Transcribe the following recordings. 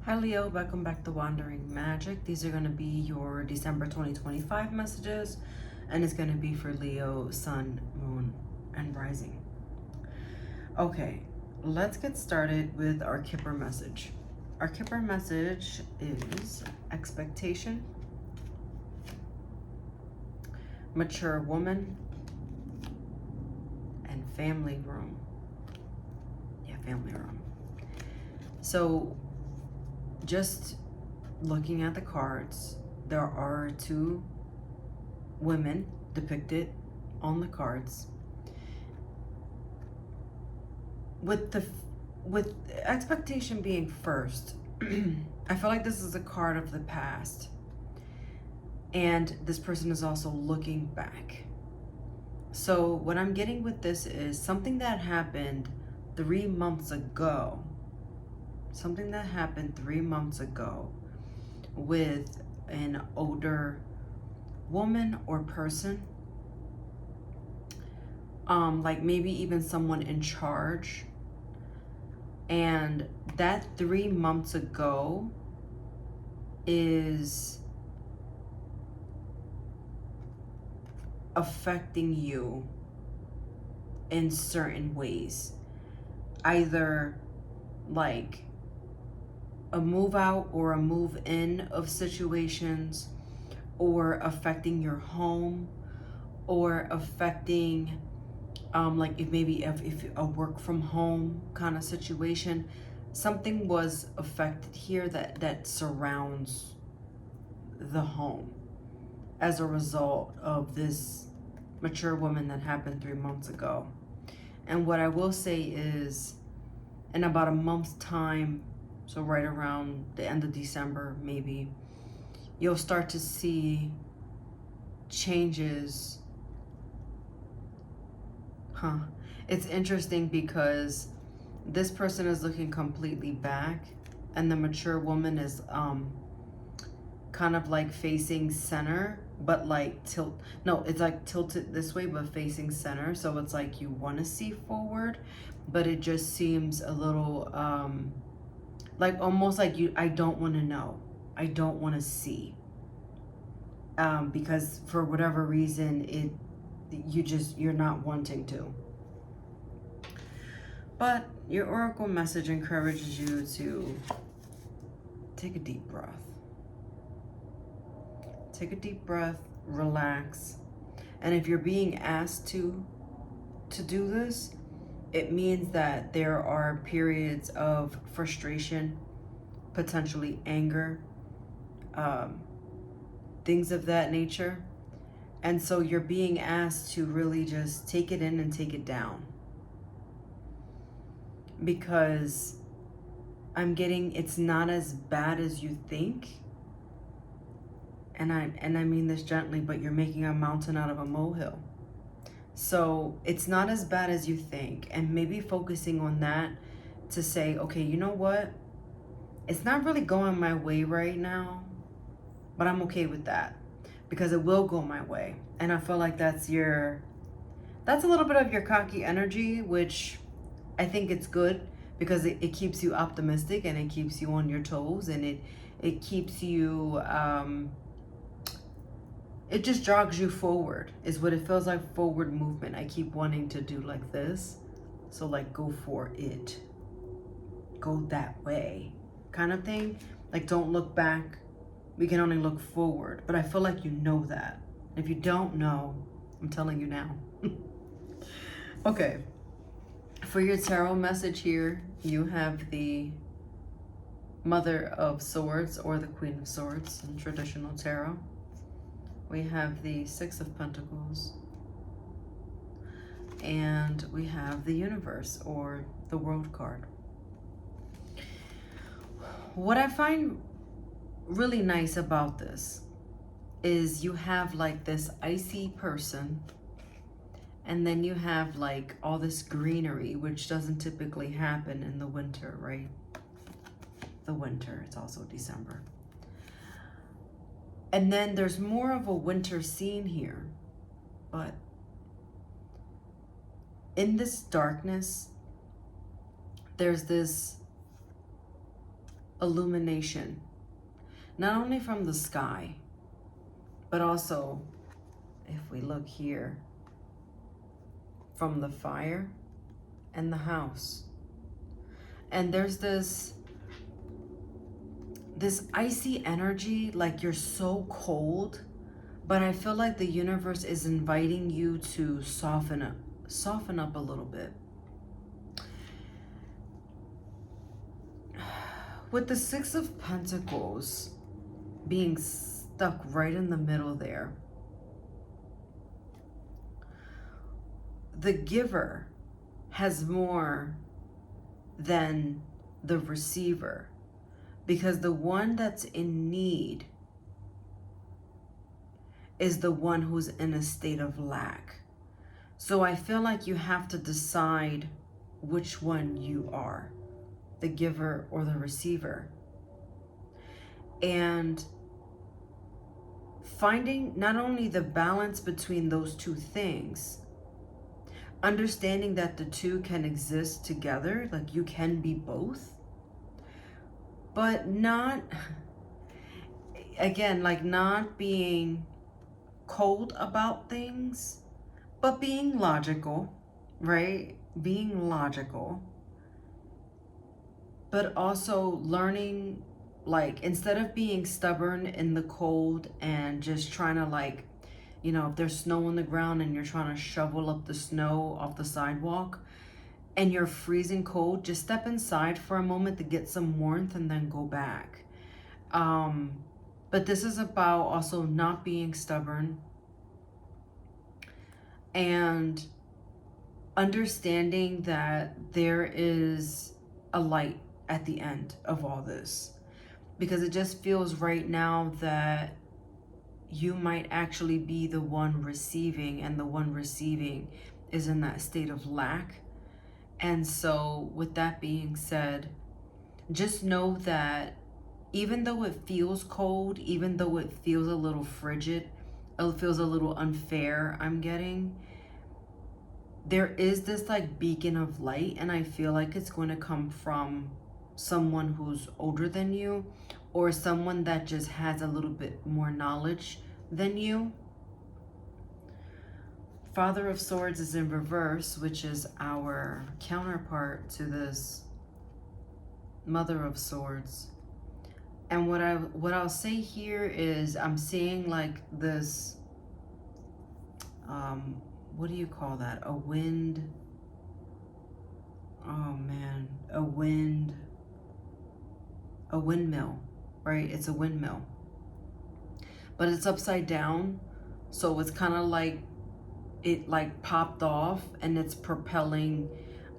Hi Leo, welcome back to Wandering Magic. These are going to be your December 2025 messages, and it's going to be for Leo, Sun, Moon, and Rising. Okay, let's get started with our Kipper message. Our Kipper message is expectation, mature woman, and family room. Yeah, family room. So, just looking at the cards, there are two women depicted on the cards with expectation being first. I feel like this is a card of the past, and this person is also looking back. So what I'm getting with this is something that happened 3 months ago. Something that happened 3 months ago with an older woman or person, like maybe even someone in charge, and that 3 months ago is affecting you in certain ways, either like a move out or a move in of situations, or affecting your home, or affecting like if a work from home kind of situation. Something was affected here that surrounds the home as a result of this mature woman that happened 3 months ago. And what I will say is, in about a month's time, so right around the end of December maybe, you'll start to see changes. It's interesting because this person is looking completely back, and the mature woman is kind of like facing center, but like it's like tilted this way but facing center. So it's like you want to see forward, but it just seems a little like almost like I don't want to know, I don't want to see, because for whatever reason you're not wanting to. But your oracle message encourages you to take a deep breath. Take a deep breath, relax. And if you're being asked to do this, it means that there are periods of frustration, potentially anger, things of that nature. And so you're being asked to really just take it in and take it down. Because I'm getting, it's not as bad as you think. And I mean this gently, but you're making a mountain out of a molehill. So it's not as bad as you think. And maybe focusing on that to say, okay, you know what? It's not really going my way right now, but I'm okay with that because it will go my way. And I feel like that's a little bit of your cocky energy, which I think it's good because it keeps you optimistic and it keeps you on your toes, and it keeps you, it just jogs you forward is what it feels like, forward movement. I keep wanting to do like this. So like go for it. Go that way kind of thing. Like don't look back. We can only look forward. But I feel like you know that. If you don't know, I'm telling you now. Okay. For your tarot message here, you have the Mother of Swords or the Queen of Swords in traditional tarot. We have the Six of Pentacles, and we have the Universe or the World card. What I find really nice about this is you have like this icy person, and then you have like all this greenery, which doesn't typically happen in the winter, right? The winter, it's also December. And then there's more of a winter scene here, but in this darkness, there's this illumination, not only from the sky, but also, if we look here, from the fire and the house. And there's this icy energy, like you're so cold, but I feel like the universe is inviting you to soften up a little bit. With the Six of Pentacles being stuck right in the middle there, the giver has more than the receiver, because the one that's in need is the one who's in a state of lack. So I feel like you have to decide which one you are, the giver or the receiver. And finding not only the balance between those two things, understanding that the two can exist together, like you can be both, but not, again, like not being cold about things, but being logical, right? Being logical, but also learning, like, instead of being stubborn in the cold and just trying to, like, you know, if there's snow on the ground and you're trying to shovel up the snow off the sidewalk and you're freezing cold, just step inside for a moment to get some warmth and then go back. But this is about also not being stubborn and understanding that there is a light at the end of all this. Because it just feels right now that you might actually be the one receiving, and the one receiving is in that state of lack. And so with that being said, just know that even though it feels cold, even though it feels a little frigid, it feels a little unfair, I'm getting, there is this like beacon of light, and I feel like it's going to come from someone who's older than you, or someone that just has a little bit more knowledge than you. Father of Swords is in reverse, which is our counterpart to this Mother of Swords. And what I'll say here is I'm seeing like this, what do you call that? A wind. Oh man, a windmill, right? It's a windmill, but it's upside down. So it's kind of like it like popped off and it's propelling.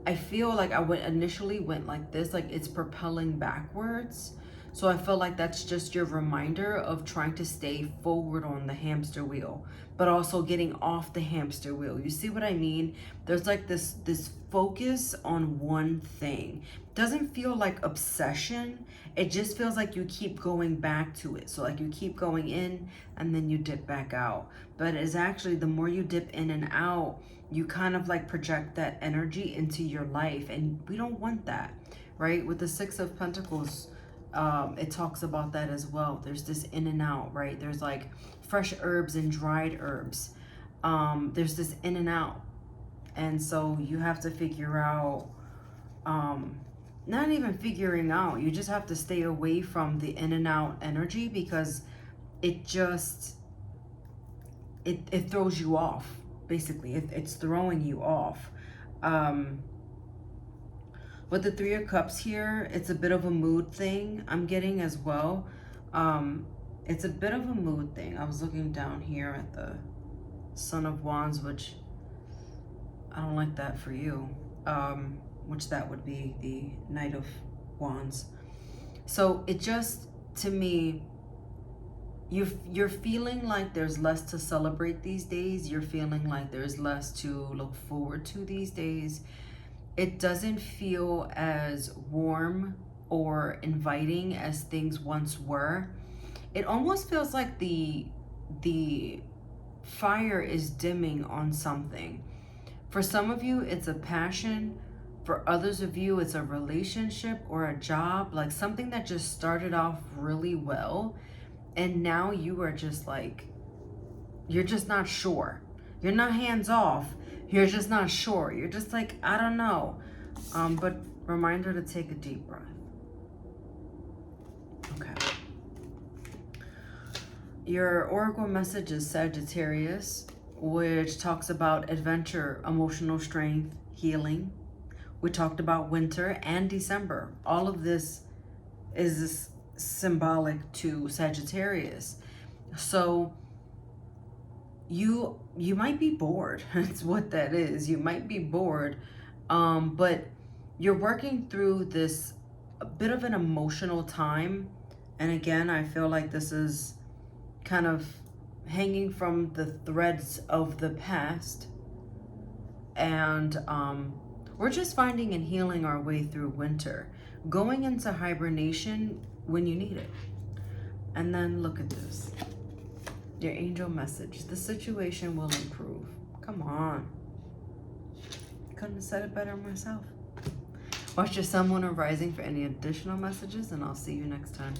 I feel like initially went like this, like it's propelling backwards. So I feel like that's just your reminder of trying to stay forward on the hamster wheel, but also getting off the hamster wheel. You see what I mean? There's like this focus on one thing. Doesn't feel like obsession. It just feels like you keep going back to it. So like you keep going in and then you dip back out. But it's actually, the more you dip in and out, you kind of like project that energy into your life, and we don't want that, right? With the Six of Pentacles, it talks about that as well. There's this in and out, right? There's like fresh herbs and dried herbs. There's this in and out. And so you have to figure out, not even figuring out, you just have to stay away from the in and out energy, because it just, it throws you off. Basically, it's throwing you off. With the Three of Cups here, it's a bit of a mood thing I'm getting as well. It's a bit of a mood thing. I was looking down here at the Son of Wands, which I don't like that for you. Which that would be the Knight of Wands. So it just, to me, you're feeling like there's less to celebrate these days. You're feeling like there's less to look forward to these days. It doesn't feel as warm or inviting as things once were. It almost feels like the fire is dimming on something. For some of you, it's a passion. For others of you, it's a relationship or a job, like something that just started off really well. And now you are just like, you're just not sure. You're not hands off. You're just not sure. You're just like, I don't know. But reminder to take a deep breath. Okay. Your oracle message is Sagittarius, which talks about adventure, emotional strength, healing. We talked about winter and December. All of this is symbolic to Sagittarius. So you might be bored. That's what that is. You might be bored, but you're working through this a bit of an emotional time. And again, I feel like this is kind of hanging from the threads of the past, and we're just finding and healing our way through winter, going into hibernation when you need it. And then look at this. Your angel message. The situation will improve. Come on. Couldn't have said it better myself. Watch your sun, moon, or rising for any additional messages, and I'll see you next time.